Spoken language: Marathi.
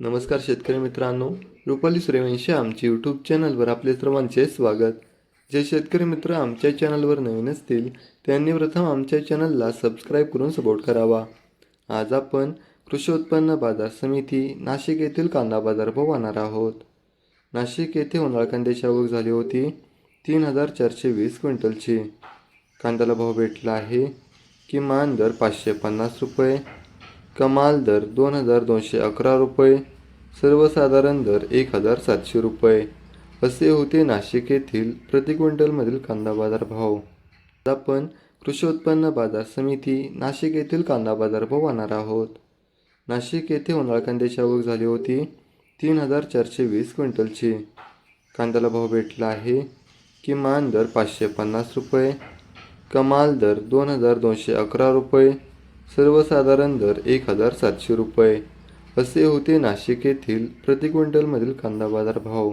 नमस्कार शेतकरी मित्रांनो, रुपाली सूर्यवंशी आमच्या यूट्यूब चॅनलवर आपले सर्वांचे स्वागत. जे शेतकरी मित्र आमच्या चॅनलवर नवीन असतील त्यांनी प्रथम आमच्या चॅनलला सबस्क्राईब करून सपोर्ट करावा. आज आपण कृषी उत्पन्न बाजार समिती नाशिक येथील कांदा बाजारभाव पाहणार आहोत. नाशिक येथे उन्हाळ कांद्याची आवक झाली होती 3,420 क्विंटलची. कांद्याला भाव भेटला आहे किमान दर 550 रुपये, कमाल दर 2,211 रुपये, सर्वसाधारण दर 1,700 रुपये असे होते नाशिक येथील प्रति क्विंटलमधील कांदा बाजार भाव. आज आपण कृषी उत्पन्न बाजार समिती नाशिक येथील कांदा बाजार भाव पाहणार आहोत. नाशिक येथे उन्हाळ कांद्याची आवक झाली होती 3,420 क्विंटलची. कांद्याला भाव भेटला आहे किमान दर 550 रुपये, कमाल दर 2,211 रुपये, सर्वसाधारण दर 1,700 रुपये असे होते नाशिक येथील प्रति क्विंटलमधील कांदा बाजार भाव.